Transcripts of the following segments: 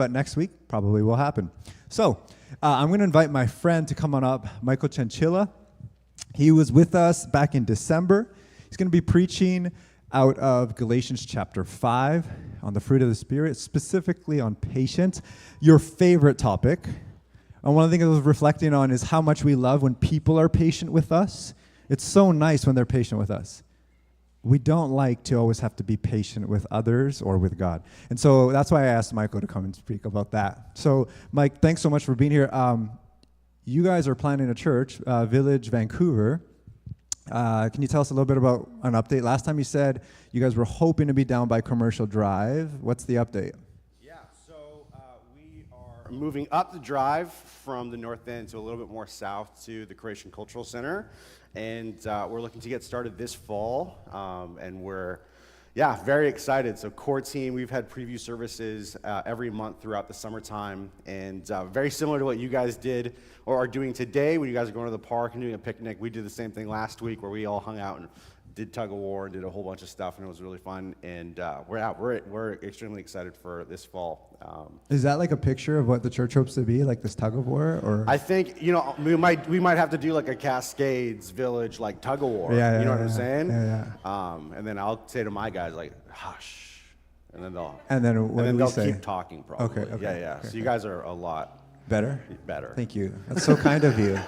but next week probably will happen. So I'm going to invite my friend to come on up, Michael Chinchilla. He was with us back in December. He's going to be preaching out of Galatians chapter 5 on the fruit of the Spirit, specifically on patience, your favorite topic. And one of the things I was reflecting on is how much we love when people are patient with us. It's so nice when they're patient with us. We don't like to always have to be patient with others or with God. And so that's why I asked Michael to come and speak about that. So, Mike, thanks so much for being here. You guys are planning a church, Village Vancouver. Can you tell us a little bit about an update? Last time you said you guys were hoping to be down by Commercial Drive. What's the update? Yeah, so we are moving up the drive from the north end to a little bit more south to the Croatian Cultural Center. And we're looking to get started this fall, and we're, very excited. So core team, we've had preview services every month throughout the summertime, and very similar to what you guys did or are doing today when you guys are going to the park and doing a picnic. We did the same thing last week where we all hung out and did tug of war and did a whole bunch of stuff, and it was really fun. And we're extremely excited for this fall. Is that like a picture of what the church hopes to be, like this tug of war? Or I think we might have to do like a Cascades Village like tug of war. You know what I'm saying? Yeah. And then I'll say to my guys like, hush, and then they'll keep talking probably. Okay. Yeah. Okay. So you guys are a lot better. Thank you. That's so kind of you.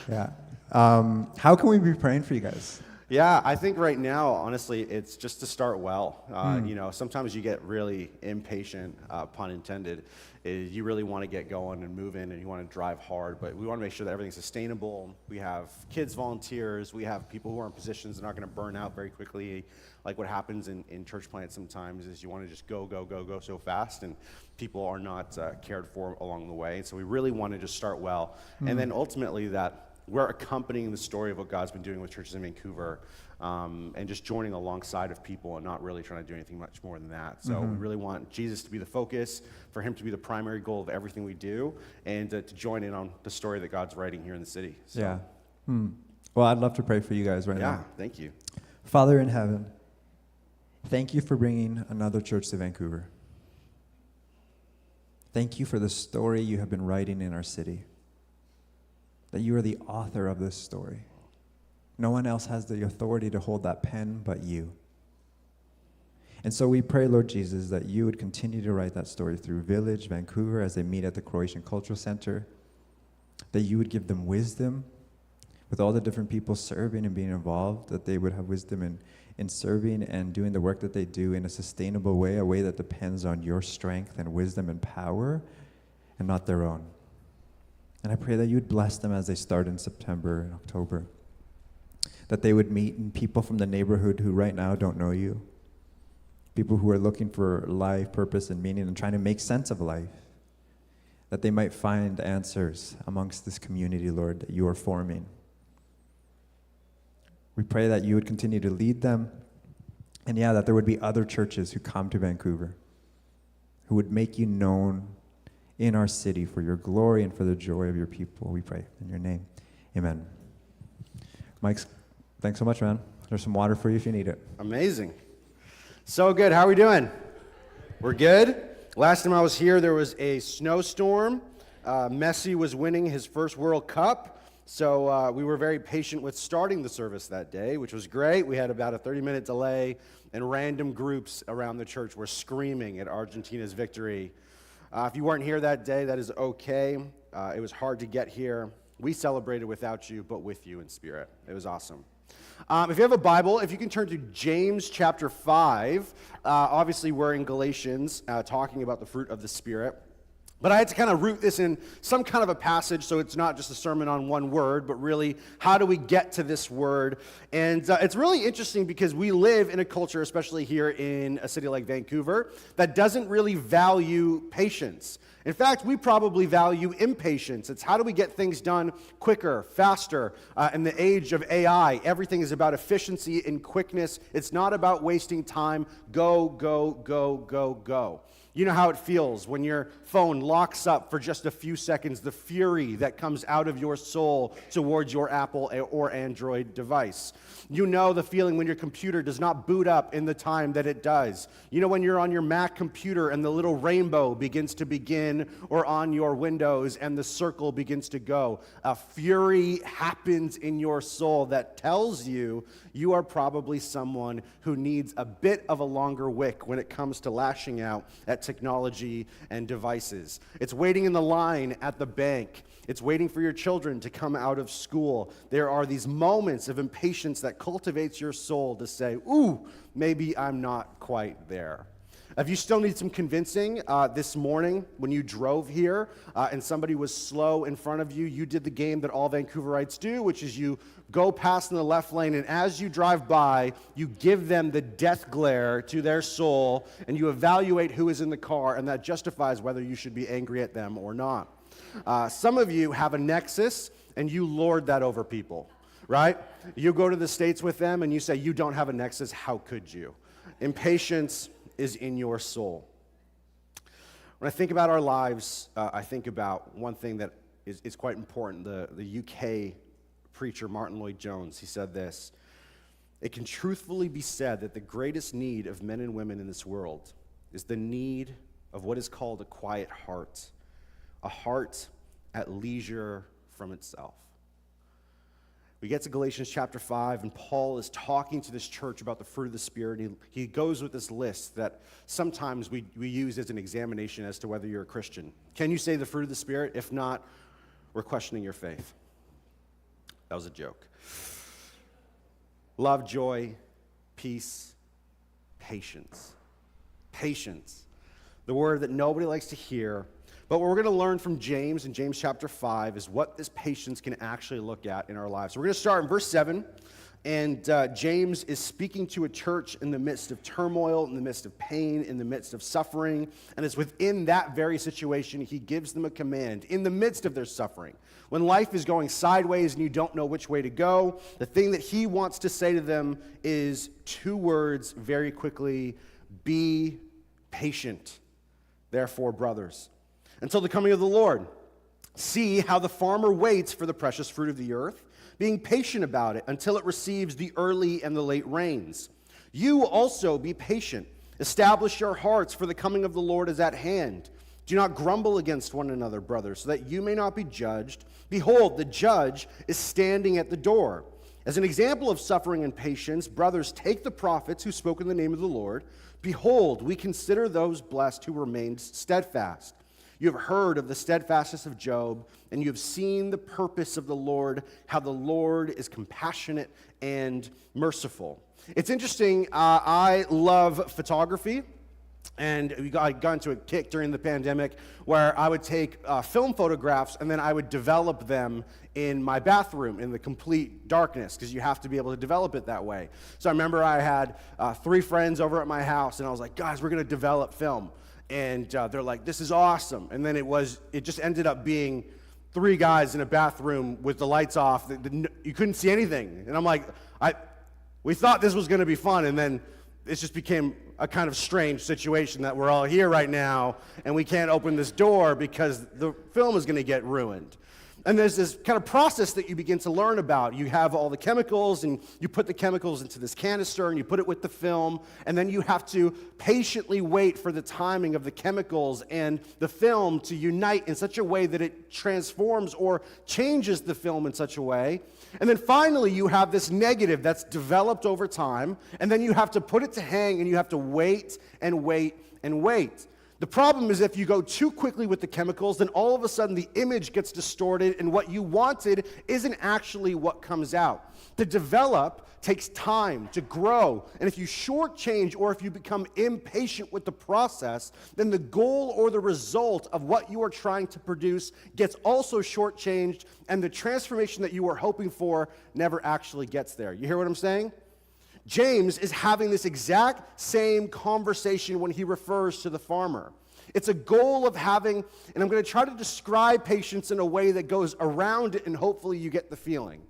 Yeah. How can we be praying for you guys? Yeah, I think right now, honestly, it's just to start well. Sometimes you get really impatient, pun intended. You really want to get going and move in and you want to drive hard, but we want to make sure that everything's sustainable. We have kids volunteers. We have people who are in positions that aren't going to burn out very quickly. Like what happens in church plants sometimes is you want to just go so fast, and people are not cared for along the way. So we really want to just start well. And then ultimately that we're accompanying the story of what God's been doing with churches in Vancouver, and just joining alongside of people and not really trying to do anything much more than that. So we really want Jesus to be the focus, for him to be the primary goal of everything we do, and to join in on the story that God's writing here in the city. So. Yeah. Well, I'd love to pray for you guys right now. Yeah, thank you. Father in heaven, thank you for bringing another church to Vancouver. Thank you for the story you have been writing in our city. That you are the author of this story. No one else has the authority to hold that pen but you. And so we pray, Lord Jesus, that you would continue to write that story through Village, Vancouver, as they meet at the Croatian Cultural Center. That you would give them wisdom with all the different people serving and being involved, that they would have wisdom in serving and doing the work that they do in a sustainable way, a way that depends on your strength and wisdom and power and not their own. And I pray that you would bless them as they start in September and October. That they would meet people from the neighborhood who right now don't know you. People who are looking for life, purpose, and meaning and trying to make sense of life. That they might find answers amongst this community, Lord, that you are forming. We pray that you would continue to lead them. And that there would be other churches who come to Vancouver, who would make you known in our city for your glory and for the joy of your people. We pray in your name. Amen. Mike, thanks so much, man. There's some water for you if you need it. Amazing. So good. How are we doing? We're good? Last time I was here, there was a snowstorm. Messi was winning his first World Cup. So we were very patient with starting the service that day, which was great. We had about a 30-minute delay, and random groups around the church were screaming at Argentina's victory. If you weren't here that day, that is okay. It was hard to get here. We celebrated without you, but with you in spirit. It was awesome. If you have a Bible, if you can turn to James chapter 5. Obviously, we're in Galatians talking about the fruit of the Spirit. But I had to kind of root this in some kind of a passage, so it's not just a sermon on one word, but really, how do we get to this word? And it's really interesting because we live in a culture, especially here in a city like Vancouver, that doesn't really value patience. In fact, we probably value impatience. It's how do we get things done quicker, faster. In the age of AI, everything is about efficiency and quickness. It's not about wasting time. Go, go, go, go, go. You know how it feels when your phone locks up for just a few seconds, the fury that comes out of your soul towards your Apple or Android device. You know the feeling when your computer does not boot up in the time that it does. You know when you're on your Mac computer and the little rainbow begins to begin, or on your Windows and the circle begins to go. A fury happens in your soul that tells you you are probably someone who needs a bit of a longer wick when it comes to lashing out at technology and devices. It's waiting in the line at the bank. It's waiting for your children to come out of school. There are these moments of impatience that cultivates your soul to say, ooh, maybe I'm not quite there. If you still need some convincing, this morning when you drove here and somebody was slow in front of you, you did the game that all Vancouverites do, which is you go past in the left lane, and as you drive by, you give them the death glare to their soul, and you evaluate who is in the car, and that justifies whether you should be angry at them or not. Some of you have a nexus, and you lord that over people, right? You go to the States with them, and you say, you don't have a nexus, how could you? Impatience is in your soul. When I think about our lives, I think about one thing that is quite important. The UK preacher Martin Lloyd-Jones, he said this: it can truthfully be said that the greatest need of men and women in this world is the need of what is called a quiet heart, a heart at leisure from itself. We get to Galatians chapter 5, and Paul is talking to this church about the fruit of the Spirit. He goes with this list that sometimes we use as an examination as to whether you're a Christian. Can you say the fruit of the Spirit? If not, we're questioning your faith. That was a joke. Love, joy, peace, patience. Patience. The word that nobody likes to hear. But what we're going to learn from James in James chapter 5 is what this patience can actually look at in our lives. So we're going to start in verse 7, and James is speaking to a church in the midst of turmoil, in the midst of pain, in the midst of suffering, and it's within that very situation he gives them a command in the midst of their suffering. When life is going sideways and you don't know which way to go, the thing that he wants to say to them is two words very quickly: be patient, therefore, brothers, until the coming of the Lord. See how the farmer waits for the precious fruit of the earth, being patient about it until it receives the early and the late rains. You also be patient. Establish your hearts, for the coming of the Lord is at hand. Do not grumble against one another, brothers, so that you may not be judged. Behold, the judge is standing at the door. As an example of suffering and patience, brothers, take the prophets who spoke in the name of the Lord. Behold, we consider those blessed who remained steadfast. You have heard of the steadfastness of Job, and you have seen the purpose of the Lord, how the Lord is compassionate and merciful. It's interesting, I love photography, and I got into a kick during the pandemic where I would take film photographs and then I would develop them in my bathroom in the complete darkness, because you have to be able to develop it that way. So I remember I had 3 friends over at my house, and I was like, guys, we're going to develop film. And they're like, this is awesome. And then it just ended up being 3 guys in a bathroom with the lights off. You couldn't see anything. And I'm like, we thought this was going to be fun. And then it just became a kind of strange situation that we're all here right now, and we can't open this door because the film is going to get ruined. And there's this kind of process that you begin to learn about. You have all the chemicals, and you put the chemicals into this canister, and you put it with the film, and then you have to patiently wait for the timing of the chemicals and the film to unite in such a way that it transforms or changes the film in such a way. And then finally, you have this negative that's developed over time, and then you have to put it to hang, and you have to wait and wait and wait. The problem is if you go too quickly with the chemicals, then all of a sudden the image gets distorted, and what you wanted isn't actually what comes out. To develop takes time to grow, and if you shortchange or if you become impatient with the process, then the goal or the result of what you are trying to produce gets also shortchanged, and the transformation that you were hoping for never actually gets there. You hear what I'm saying? James is having this exact same conversation when he refers to the farmer. It's a goal of having, and I'm going to try to describe patience in a way that goes around it, and hopefully you get the feeling.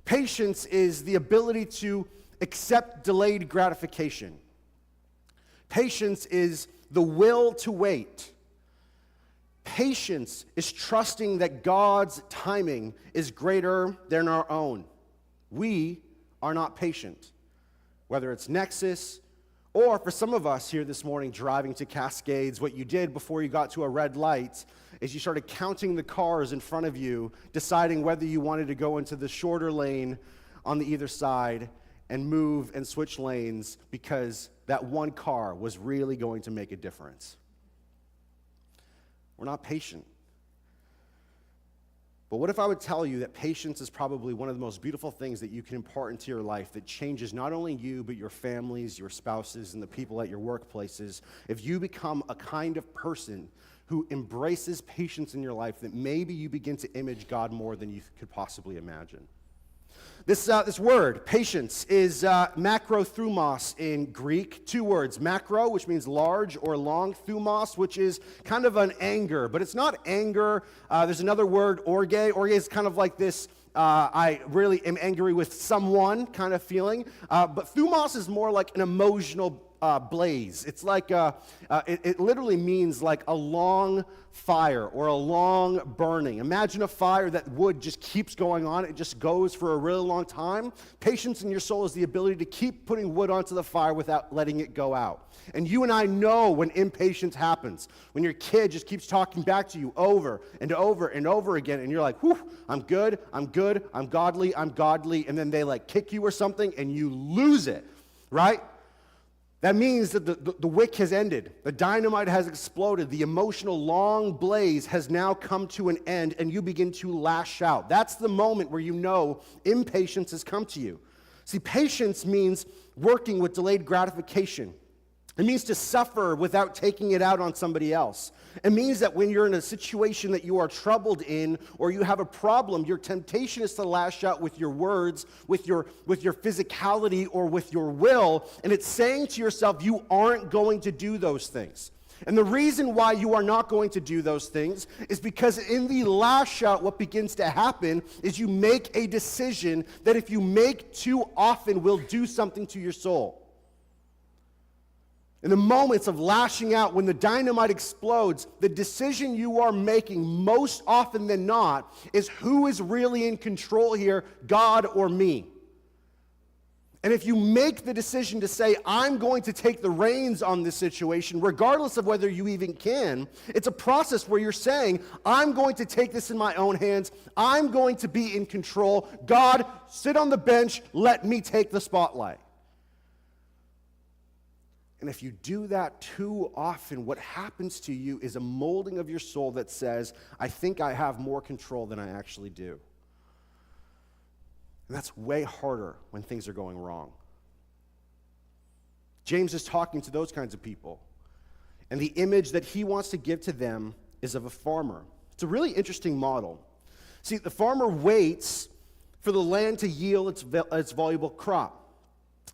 Patience is the ability to accept delayed gratification. Patience is the will to wait. Patience is trusting that God's timing is greater than our own. We are not patient. Whether it's Nexus, or for some of us here this morning driving to Cascades, what you did before you got to a red light is you started counting the cars in front of you, deciding whether you wanted to go into the shorter lane on the either side and move and switch lanes because that one car was really going to make a difference. We're not patient. But what if I would tell you that patience is probably one of the most beautiful things that you can impart into your life that changes not only you, but your families, your spouses, and the people at your workplaces? If you become a kind of person who embraces patience in your life, that maybe you begin to image God more than you could possibly imagine. This word, patience, is macrothumos in Greek. 2 words, macro, which means large or long, thumos, which is kind of an anger. But it's not anger. There's another word, orge. Orge is kind of like this, I really am angry with someone kind of feeling. But thumos is more like an emotional blaze. It's like, it literally means like a long fire or a long burning. Imagine a fire that wood just keeps going on. It just goes for a really long time. Patience in your soul is the ability to keep putting wood onto the fire without letting it go out. And you and I know when impatience happens, when your kid just keeps talking back to you over and over and over again, and you're like, whew, I'm good, I'm godly, and then they like kick you or something, and you lose it, right? That means that the wick has ended. The dynamite has exploded. The emotional long blaze has now come to an end, and you begin to lash out. That's the moment where you know impatience has come to you. See, patience means working with delayed gratification. It means to suffer without taking it out on somebody else. It means that when you're in a situation that you are troubled in or you have a problem, your temptation is to lash out with your words, with your physicality, or with your will. And it's saying to yourself, you aren't going to do those things. And the reason why you are not going to do those things is because in the lash out, what begins to happen is you make a decision that if you make too often will do something to your soul. In the moments of lashing out, when the dynamite explodes, the decision you are making most often than not is who is really in control here, God or me. And if you make the decision to say, I'm going to take the reins on this situation, regardless of whether you even can, it's a process where you're saying, I'm going to take this in my own hands. I'm going to be in control. God, sit on the bench. Let me take the spotlight. And if you do that too often, what happens to you is a molding of your soul that says, I think I have more control than I actually do. And that's way harder when things are going wrong. James is talking to those kinds of people. And the image that he wants to give to them is of a farmer. It's a really interesting model. See, the farmer waits for the land to yield its valuable crop,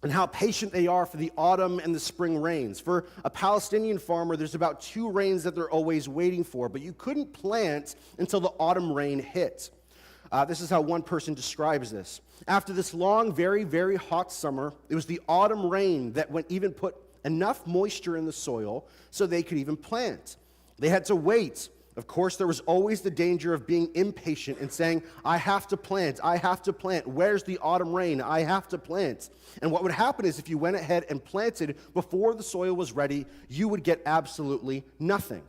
and how patient they are for the autumn and the spring rains. For a Palestinian farmer, there's about 2 rains that they're always waiting for, but you couldn't plant until the autumn rain hit. This is how one person describes this. After this long, very, very hot summer, it was the autumn rain that even put enough moisture in the soil so they could even plant. They had to wait. Of course, there was always the danger of being impatient and saying, I have to plant. Where's the autumn rain? I have to plant. And what would happen is if you went ahead and planted before the soil was ready, you would get absolutely nothing.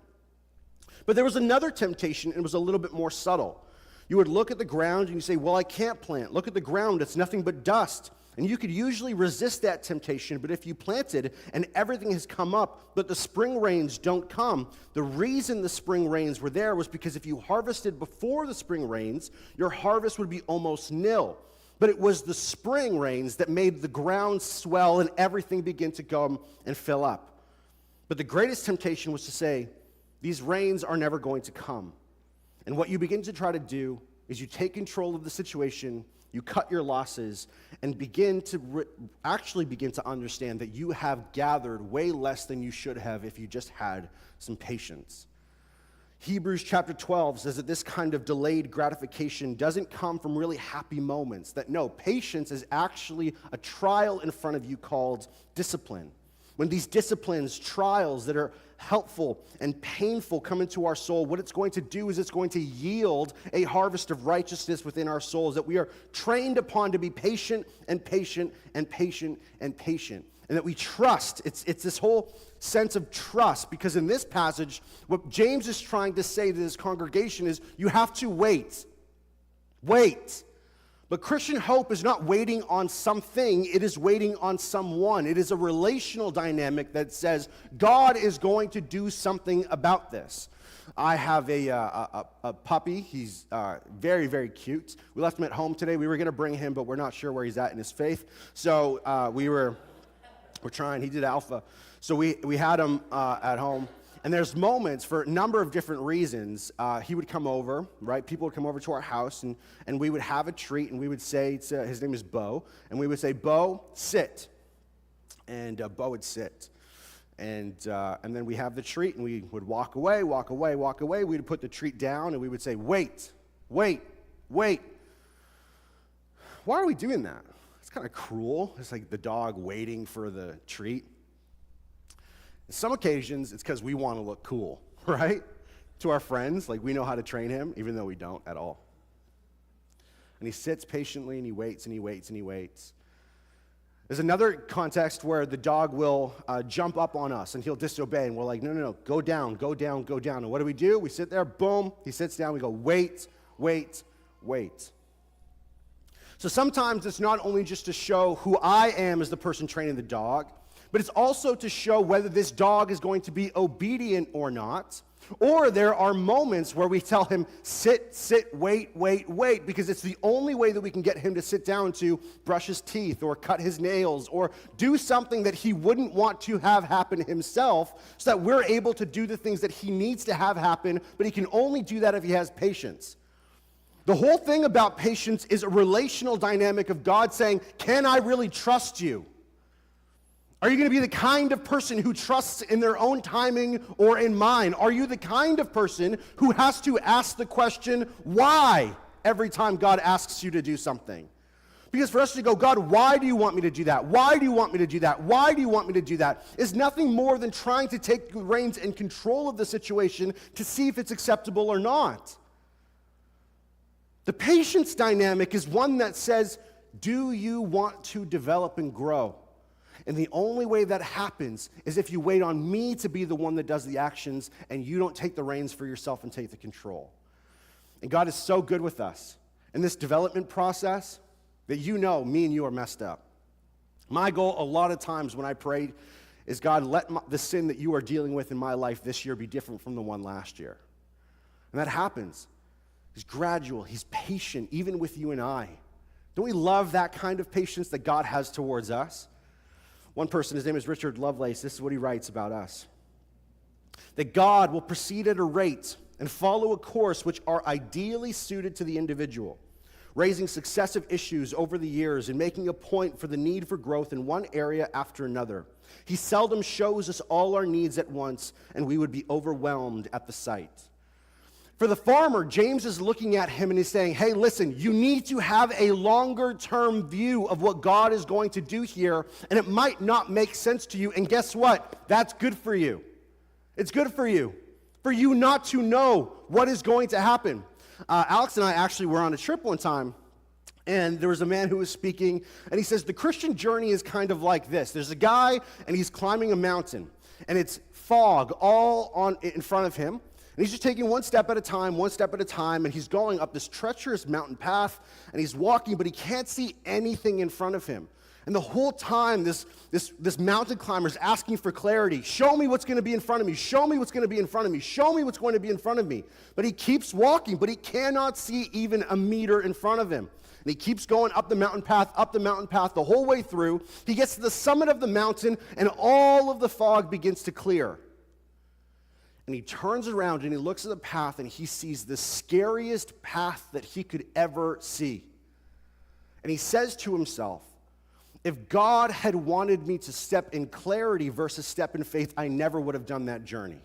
But there was another temptation, and it was a little bit more subtle. You would look at the ground and you say, well, I can't plant. Look at the ground. It's nothing but dust. And you could usually resist that temptation, but if you planted and everything has come up, but the spring rains don't come, the reason the spring rains were there was because if you harvested before the spring rains, your harvest would be almost nil. But it was the spring rains that made the ground swell and everything begin to come and fill up. But the greatest temptation was to say, these rains are never going to come. And what you begin to try to do is you take control of the situation, you cut your losses, and begin to understand that you have gathered way less than you should have if you just had some patience. Hebrews chapter 12 says that this kind of delayed gratification doesn't come from really happy moments. That no, patience is actually a trial in front of you called discipline. when these disciplines, trials that are helpful and painful come into our soul, what it's going to do is it's going to yield a harvest of righteousness within our souls that we are trained upon to be patient and patient and patient and patient. And that we trust. It's this whole sense of trust, because in this passage, what James is trying to say to this congregation is you have to wait. Wait. But Christian hope is not waiting on something, it is waiting on someone. It is a relational dynamic that says God is going to do something about this. I have a puppy. He's very, very cute. We left him at home today. We were going to bring him, but we're not sure where he's at in his faith. So we're trying. He did alpha. So we had him at home. And there's moments, for a number of different reasons, he would come over, right? People would come over to our house, and we would have a treat, and we would say, his name is Bo, and we would say, Bo, sit. And Bo would sit. And then we have the treat, and we would walk away. We'd put the treat down, and we would say, wait. Why are we doing that? It's kind of cruel. It's like the dog waiting for the treat. In some occasions, it's because we want to look cool, right? To our friends, like we know how to train him, even though we don't at all. And he sits patiently, and he waits, and he waits, and he waits. There's another context where the dog will jump up on us, and he'll disobey, and we're like, no, go down. And what do? We sit there, boom, he sits down, we go, wait. So sometimes it's not only just to show who I am as the person training the dog, but it's also to show whether this dog is going to be obedient or not. Or there are moments where we tell him, sit, wait, because it's the only way that we can get him to sit down to brush his teeth or cut his nails or do something that he wouldn't want to have happen himself, so that we're able to do the things that he needs to have happen, but he can only do that if he has patience. The whole thing about patience is a relational dynamic of God saying, can I really trust you? Are you going to be the kind of person who trusts in their own timing or in mine? Are you the kind of person who has to ask the question, why, every time God asks you to do something? Because for us to go, God, why do you want me to do that? Why do you want me to do that? Why do you want me to do that? Is nothing more than trying to take the reins and control of the situation to see if it's acceptable or not. The patience dynamic is one that says, do you want to develop and grow? And the only way that happens is if you wait on me to be the one that does the actions and you don't take the reins for yourself and take the control. And God is so good with us in this development process that you know me and you are messed up. My goal a lot of times when I pray is, God, let the sin that you are dealing with in my life this year be different from the one last year. And that happens. He's gradual. He's patient, even with you and I. Don't we love that kind of patience that God has towards us? One person, his name is Richard Lovelace, this is what he writes about us. That God will proceed at a rate and follow a course which are ideally suited to the individual, raising successive issues over the years and making a point for the need for growth in one area after another. He seldom shows us all our needs at once, and we would be overwhelmed at the sight. For the farmer, James is looking at him and he's saying, hey, listen, you need to have a longer-term view of what God is going to do here, and it might not make sense to you, and guess what? That's good for you. It's good for you not to know what is going to happen. Alex and I actually were on a trip one time, and there was a man who was speaking, and he says, the Christian journey is kind of like this. There's a guy, and he's climbing a mountain, and it's fog all in front of him. And he's just taking one step at a time, and he's going up this treacherous mountain path, and he's walking, but he can't see anything in front of him. And the whole time, this mountain climber is asking for clarity. Show me what's going to be in front of me. Show me what's going to be in front of me. Show me what's going to be in front of me. But he keeps walking, but he cannot see even a meter in front of him. And he keeps going up the mountain path, the whole way through. He gets to the summit of the mountain, and all of the fog begins to clear. And he turns around and he looks at the path and he sees the scariest path that he could ever see. And he says to himself, if God had wanted me to step in clarity versus step in faith, I never would have done that journey.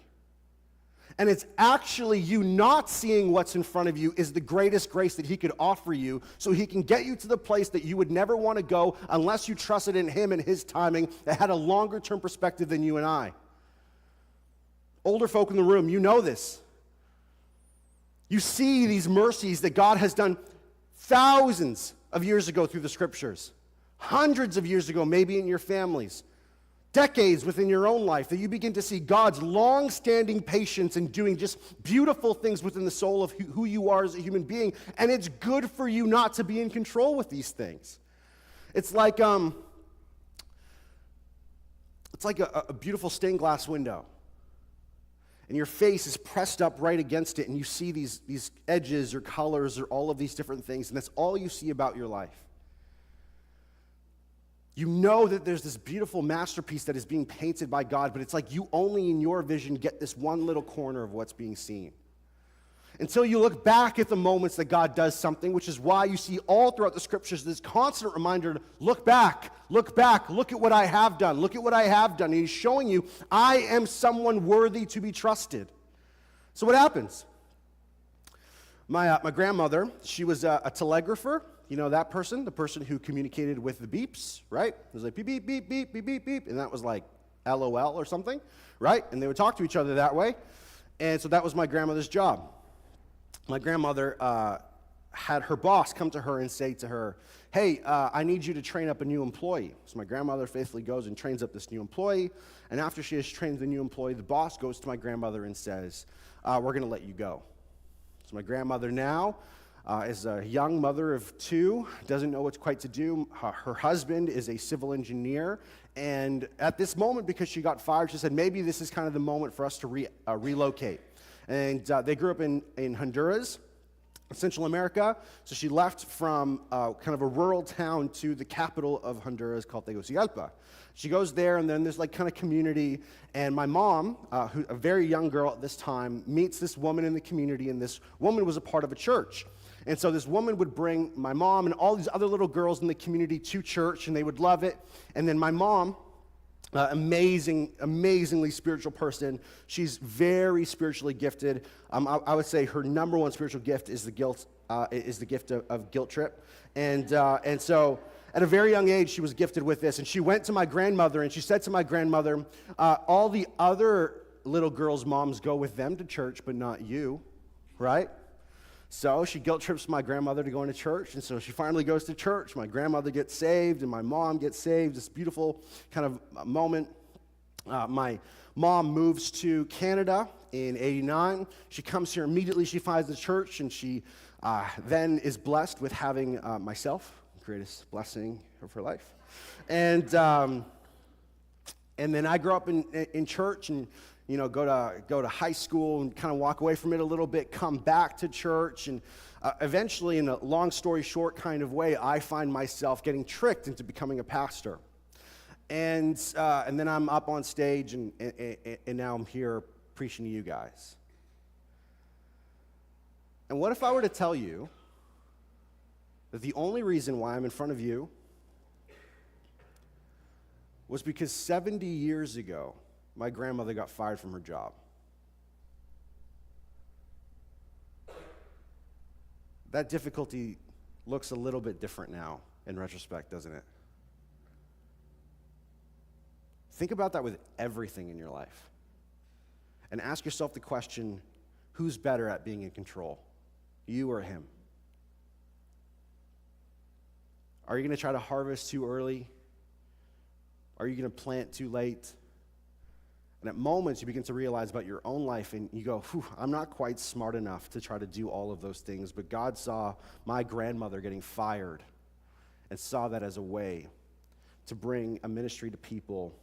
And it's actually you not seeing what's in front of you is the greatest grace that he could offer you, so he can get you to the place that you would never want to go unless you trusted in him and his timing that had a longer term perspective than you and I. Older folk in the room, you know this. You see these mercies that God has done thousands of years ago through the scriptures, hundreds of years ago, maybe in your families, decades within your own life, that you begin to see God's long-standing patience in doing just beautiful things within the soul of who you are as a human being, and it's good for you not to be in control with these things. It's like a beautiful stained glass window, and your face is pressed up right against it, and you see these edges or colors or all of these different things, and that's all you see about your life. You know that there's this beautiful masterpiece that is being painted by God, but it's like you only in your vision get this one little corner of what's being seen. Until you look back at the moments that God does something, which is why you see all throughout the scriptures this constant reminder to look back, look at what I have done, look at what I have done. And he's showing you, I am someone worthy to be trusted. So what happens? My grandmother, she was a telegrapher. You know that person, the person who communicated with the beeps, right? It was like beep, beep, beep, beep, beep, beep, beep, and that was like LOL or something, right? And they would talk to each other that way. And so that was my grandmother's job. My grandmother had her boss come to her and say to her, hey, I need you to train up a new employee. So my grandmother faithfully goes and trains up this new employee. And after she has trained the new employee, the boss goes to my grandmother and says, we're going to let you go. So my grandmother now is a young mother of two, doesn't know what's quite to do. Her husband is a civil engineer, and at this moment, because she got fired, she said, maybe this is kind of the moment for us to relocate. And they grew up in Honduras, Central America, so she left from kind of a rural town to the capital of Honduras called Tegucigalpa. She goes there, and then there's like kind of community, and my mom, who a very young girl at this time, meets this woman in the community, and this woman was a part of a church. And so this woman would bring my mom and all these other little girls in the community to church, and they would love it. And then my mom, amazingly spiritual person. She's very spiritually gifted. I would say her number one spiritual gift is the gift of guilt trip. And so at a very young age, she was gifted with this. And she went to my grandmother, and she said to my grandmother, all the other little girls' moms go with them to church, but not you, right? So she guilt trips my grandmother to going to church, and so she finally goes to church. My grandmother gets saved, and my mom gets saved. This beautiful kind of moment. My mom moves to Canada in '89. She comes here immediately. She finds the church, and she then is blessed with having myself, the greatest blessing of her life. And then I grew up in church, and go to high school and kind of walk away from it a little bit, come back to church, and eventually, in a long story short kind of way, I find myself getting tricked into becoming a pastor. And then I'm up on stage, and now I'm here preaching to you guys. And what if I were to tell you that the only reason why I'm in front of you was because 70 years ago, my grandmother got fired from her job. That difficulty looks a little bit different now in retrospect, doesn't it? Think about that with everything in your life. And ask yourself the question, who's better at being in control, you or him? Are you going to try to harvest too early? Are you going to plant too late? And at moments, you begin to realize about your own life, and you go, I'm not quite smart enough to try to do all of those things, but God saw my grandmother getting fired and saw that as a way to bring a ministry to people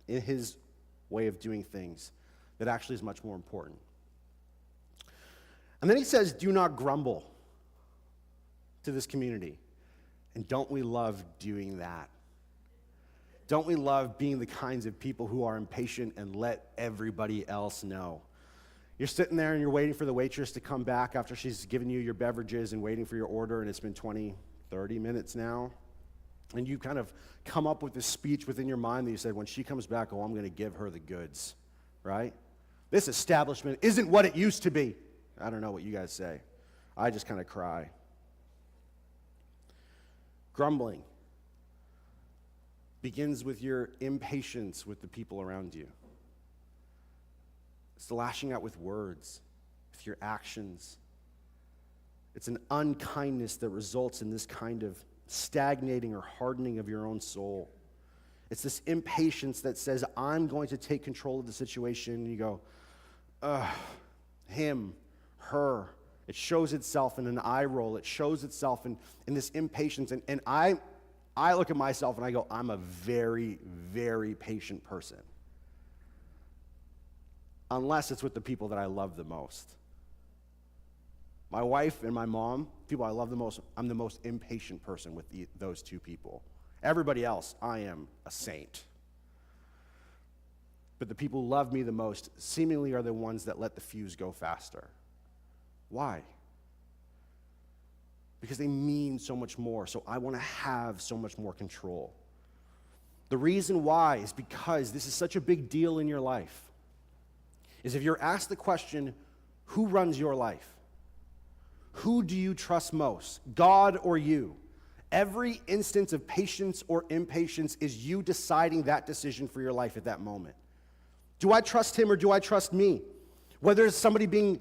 in his way of doing things that actually is much more important. And then he says, do not grumble to this community. And don't we love doing that? Don't we love being the kinds of people who are impatient and let everybody else know? You're sitting there and you're waiting for the waitress to come back after she's given you your beverages and waiting for your order, and it's been 20, 30 minutes now. And you kind of come up with this speech within your mind that you said, when she comes back, I'm going to give her the goods, right? This establishment isn't what it used to be. I don't know what you guys say. I just kind of cry. Grumbling begins with your impatience with the people around you. It's the lashing out with words, with your actions. It's an unkindness that results in this kind of stagnating or hardening of your own soul. It's this impatience that says, I'm going to take control of the situation, and you go, him, her. It shows itself in an eye roll. It shows itself in this impatience. And I look at myself and I go, I'm a very, very patient person. Unless it's with the people that I love the most. My wife and my mom, people I love the most, I'm the most impatient person with those two people. Everybody else, I am a saint. But the people who love me the most seemingly are the ones that let the fuse go faster. Why? Because they mean so much more, so I want to have so much more control. The reason why is because this is such a big deal in your life. Is if you're asked the question, who runs your life? Who do you trust most, God or you? Every instance of patience or impatience is you deciding that decision for your life at that moment. Do I trust him or do I trust me? Whether it's somebody being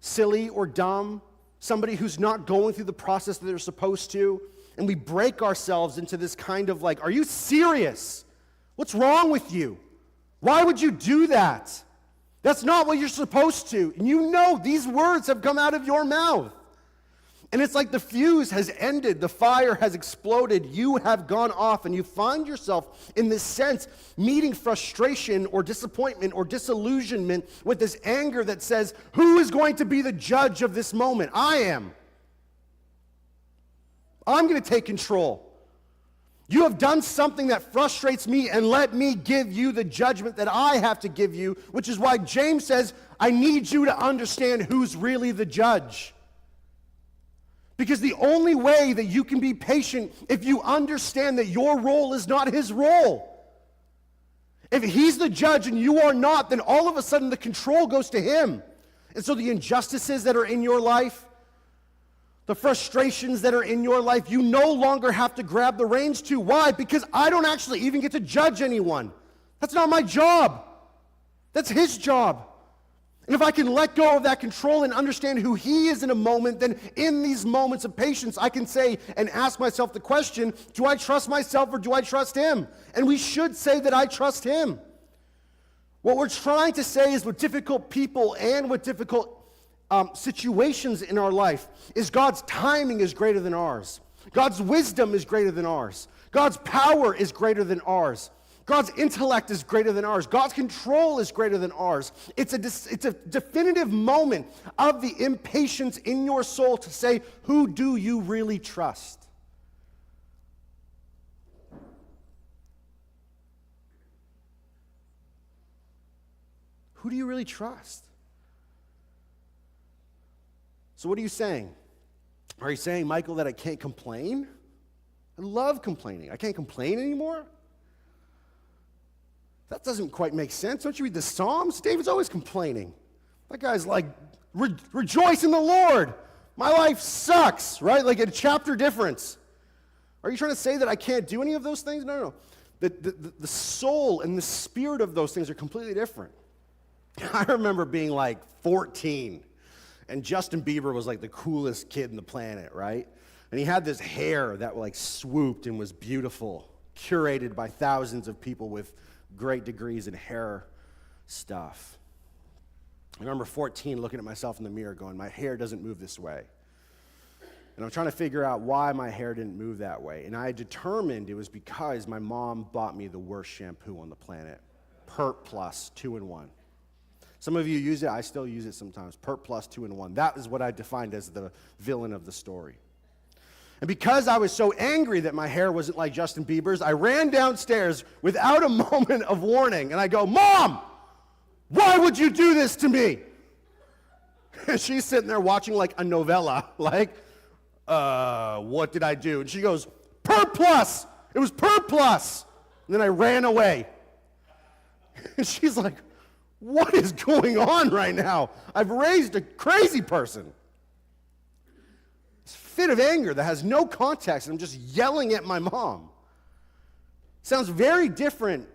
silly or dumb, somebody who's not going through the process that they're supposed to, and we break ourselves into this kind of like, are you serious? What's wrong with you? Why would you do that? That's not what you're supposed to. And you know these words have come out of your mouth. And it's like the fuse has ended, the fire has exploded, you have gone off, and you find yourself in this sense meeting frustration or disappointment or disillusionment with this anger that says, who is going to be the judge of this moment? I am. I'm going to take control. You have done something that frustrates me, and let me give you the judgment that I have to give you, which is why James says, I need you to understand who's really the judge. Because the only way that you can be patient if you understand that your role is not his role. If he's the judge and you are not, then all of a sudden the control goes to him. And so the injustices that are in your life, the frustrations that are in your life, you no longer have to grab the reins to. Why? Because I don't actually even get to judge anyone. That's not my job. That's his job. And if I can let go of that control and understand who he is in a moment, then in these moments of patience, I can say and ask myself the question, do I trust myself or do I trust him? And we should say that I trust him. What we're trying to say is with difficult people and with difficult situations in our life is God's timing is greater than ours. God's wisdom is greater than ours. God's power is greater than ours. God's intellect is greater than ours. God's control is greater than ours. It's a definitive moment of the impatience in your soul to say, who do you really trust? Who do you really trust? So what are you saying? Are you saying, Michael, that I can't complain? I love complaining. I can't complain anymore? That doesn't quite make sense. Don't you read the Psalms? David's always complaining. That guy's like, rejoice in the Lord. My life sucks, right? Like a chapter difference. Are you trying to say that I can't do any of those things? No. The soul and the spirit of those things are completely different. I remember being like 14, and Justin Bieber was like the coolest kid in the planet, right? And he had this hair that like swooped and was beautiful, curated by thousands of people with great degrees in hair stuff. I remember 14 looking at myself in the mirror going, my hair doesn't move this way. And I'm trying to figure out why my hair didn't move that way. And I determined it was because my mom bought me the worst shampoo on the planet, Pert Plus 2-in-1. Some of you use it, I still use it sometimes, Pert Plus 2-in-1. That is what I defined as the villain of the story. And because I was so angry that my hair wasn't like Justin Bieber's, I ran downstairs without a moment of warning, and I go, Mom, why would you do this to me? And she's sitting there watching like a novella, like, what did I do? And she goes, Pert Plus, it was Pert Plus. And then I ran away. And she's like, what is going on right now? I've raised a crazy person. This fit of anger that has no context, and I'm just yelling at my mom. Sounds very different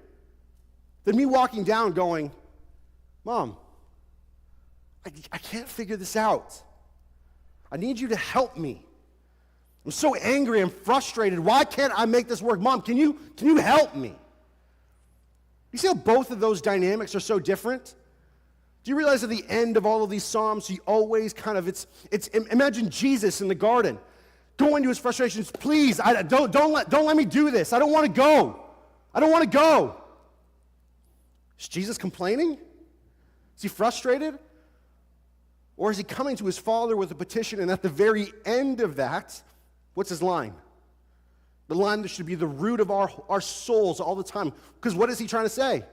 than me walking down going, Mom, I can't figure this out. I need you to help me. I'm so angry and frustrated. Why can't I make this work? Mom, can you help me? You see how both of those dynamics are so different? Do you realize at the end of all of these Psalms, he always kind of, imagine Jesus in the garden, going to his frustrations, please, don't let me do this. I don't want to go. I don't want to go. Is Jesus complaining? Is he frustrated? Or is he coming to his Father with a petition, and at the very end of that, what's his line? The line that should be the root of our souls all the time. Because what is he trying to say?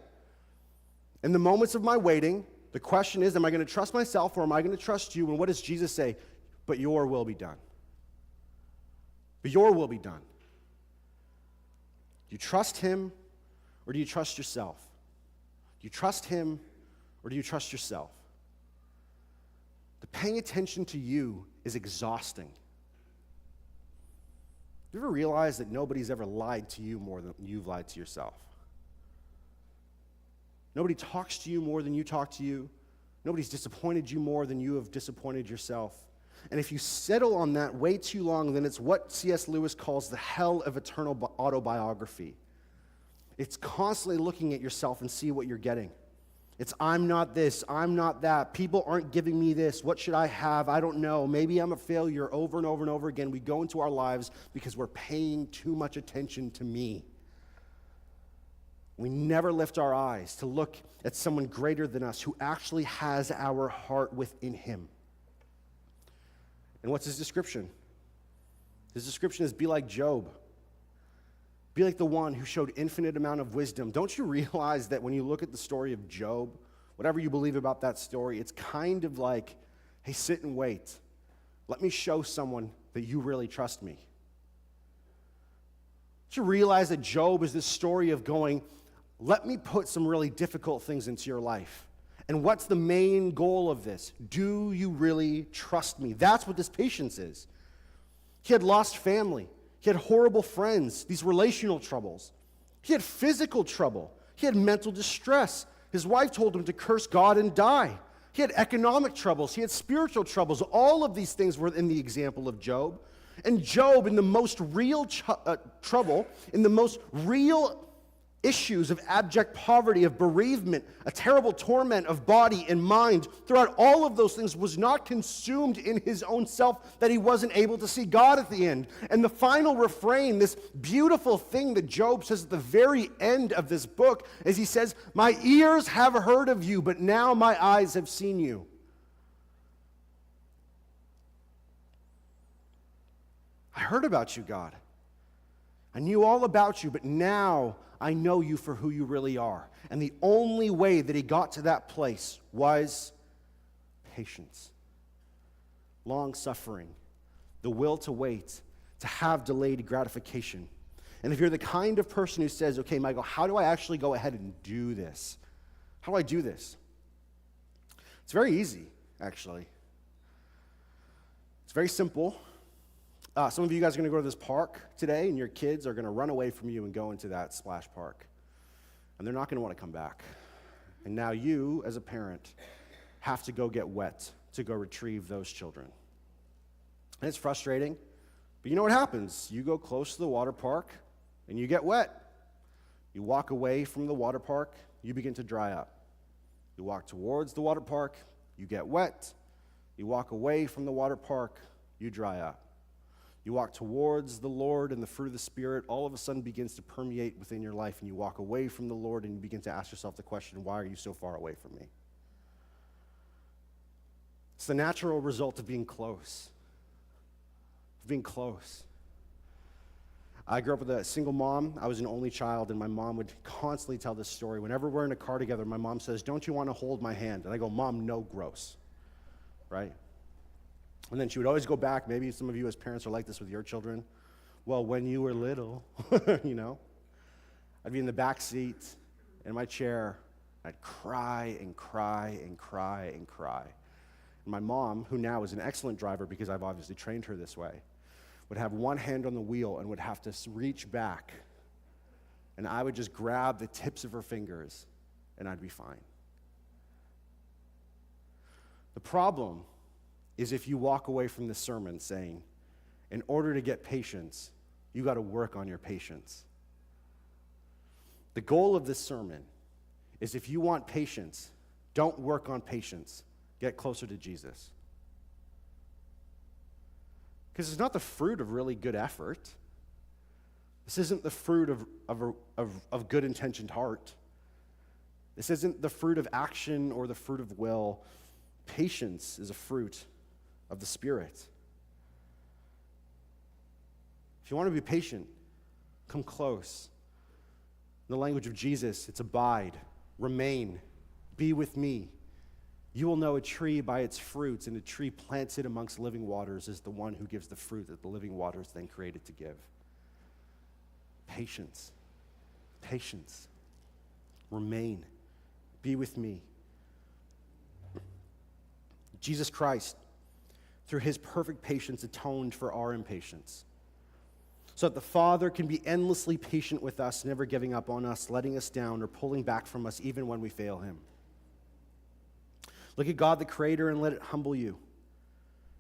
In the moments of my waiting, the question is, am I going to trust myself or am I going to trust you? And what does Jesus say? But your will be done. But your will be done. Do you trust him or do you trust yourself? Do you trust him or do you trust yourself? The paying attention to you is exhausting. You ever realize that nobody's ever lied to you more than you've lied to yourself? Nobody talks to you more than you talk to you. Nobody's disappointed you more than you have disappointed yourself. And if you settle on that way too long, then it's what C.S. Lewis calls the hell of eternal autobiography. It's constantly looking at yourself and see what you're getting. It's, I'm not this, I'm not that. People aren't giving me this. What should I have? I don't know. Maybe I'm a failure over and over and over again. We go into our lives because we're paying too much attention to me. We never lift our eyes to look at someone greater than us who actually has our heart within him. And what's his description? His description is be like Job. Be like the one who showed infinite amount of wisdom. Don't you realize that when you look at the story of Job, whatever you believe about that story, it's kind of like, hey, sit and wait. Let me show someone that you really trust me. Don't you realize that Job is this story of going, let me put some really difficult things into your life. And what's the main goal of this? Do you really trust me? That's what this patience is. He had lost family. He had horrible friends, these relational troubles. He had physical trouble. He had mental distress. His wife told him to curse God and die. He had economic troubles. He had spiritual troubles. All of these things were in the example of Job. And Job, in the most real trouble, in the most real issues of abject poverty, of bereavement, a terrible torment of body and mind, throughout all of those things was not consumed in his own self that he wasn't able to see God at the end. And the final refrain, this beautiful thing that Job says at the very end of this book, is he says, my ears have heard of you, but now my eyes have seen you. I heard about you, God. I knew all about you, but now I know you for who you really are. And the only way that he got to that place was patience, long-suffering, the will to wait, to have delayed gratification. And if you're the kind of person who says, okay, Michael, how do I actually go ahead and do this? How do I do this? It's very easy, actually. It's very simple. Some of you guys are going to go to this park today, and your kids are going to run away from you and go into that splash park. And they're not going to want to come back. And now you, as a parent, have to go get wet to go retrieve those children. And it's frustrating, but you know what happens? You go close to the water park, and you get wet. You walk away from the water park, you begin to dry up. You walk towards the water park, you get wet. You walk away from the water park, you dry up. You walk towards the Lord, and the fruit of the Spirit all of a sudden begins to permeate within your life, and you walk away from the Lord, and you begin to ask yourself the question, why are you so far away from me? It's the natural result of being close. Of being close. I grew up with a single mom. I was an only child, and my mom would constantly tell this story. Whenever we're in a car together, my mom says, don't you want to hold my hand? And I go, Mom, no, gross. Right? And then she would always go back. Maybe some of you as parents are like this with your children. Well, when you were little, you know, I'd be in the back seat in my chair, I'd cry and cry and cry and cry. And my mom, who now is an excellent driver because I've obviously trained her this way, would have one hand on the wheel and would have to reach back. And I would just grab the tips of her fingers and I'd be fine. The problem is if you walk away from the sermon saying, in order to get patience, you got to work on your patience. The goal of this sermon is if you want patience, don't work on patience. Get closer to Jesus. Because it's not the fruit of really good effort. This isn't the fruit of good-intentioned heart. This isn't the fruit of action or the fruit of will. Patience is a fruit of the Spirit. If you want to be patient, come close. In the language of Jesus, it's abide, remain, be with me. You will know a tree by its fruits, and a tree planted amongst living waters is the one who gives the fruit that the living waters then created to give. Patience. Patience. Remain. Be with me. Jesus Christ, through his perfect patience, atoned for our impatience, so that the Father can be endlessly patient with us, never giving up on us, letting us down, or pulling back from us even when we fail him. Look at God the Creator and let it humble you.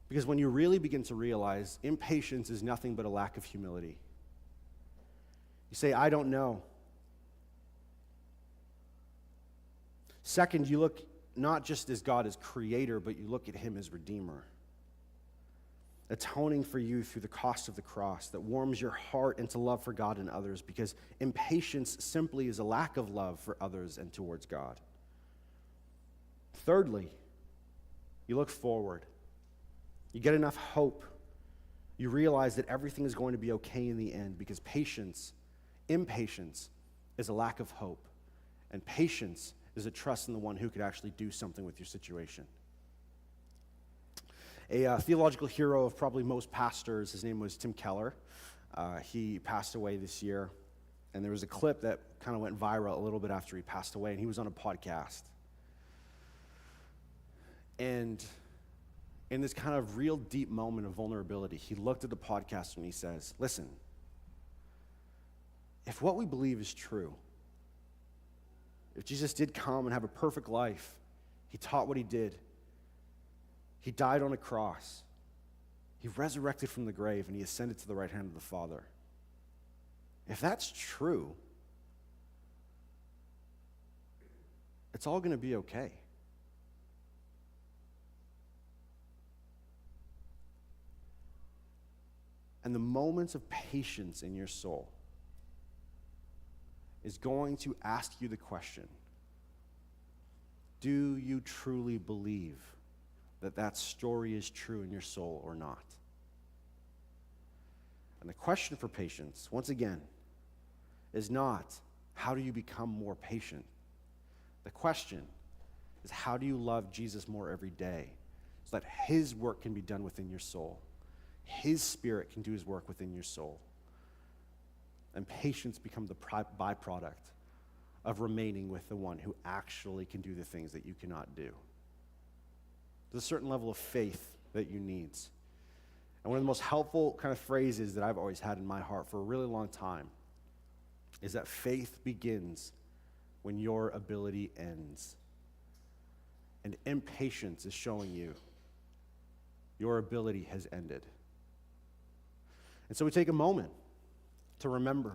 Because when you really begin to realize impatience is nothing but a lack of humility. You say, I don't know. Second, you look not just as God as Creator, but you look at him as Redeemer. Atoning for you through the cost of the cross that warms your heart into love for God and others, because impatience simply is a lack of love for others and towards God. Thirdly, you look forward. You get enough hope. You realize that everything is going to be okay in the end, because impatience is a lack of hope, and patience is a trust in the one who could actually do something with your situation. A theological hero of probably most pastors, his name was Tim Keller. He passed away this year, and there was a clip that kind of went viral a little bit after he passed away, and he was on a podcast. And in this kind of real deep moment of vulnerability, he looked at the podcast and he says, listen, if what we believe is true, if Jesus did come and have a perfect life, he taught what he did, he died on a cross, he resurrected from the grave, and he ascended to the right hand of the Father. If that's true, it's all going to be okay. And the moments of patience in your soul is going to ask you the question, do you truly believe that that story is true in your soul or not? And the question for patience, once again, is not how do you become more patient? The question is how do you love Jesus more every day so that his work can be done within your soul? His Spirit can do his work within your soul. And patience becomes the byproduct of remaining with the one who actually can do the things that you cannot do. There's a certain level of faith that you need. And one of the most helpful kind of phrases that I've always had in my heart for a really long time is that faith begins when your ability ends. And impatience is showing you your ability has ended. And so we take a moment to remember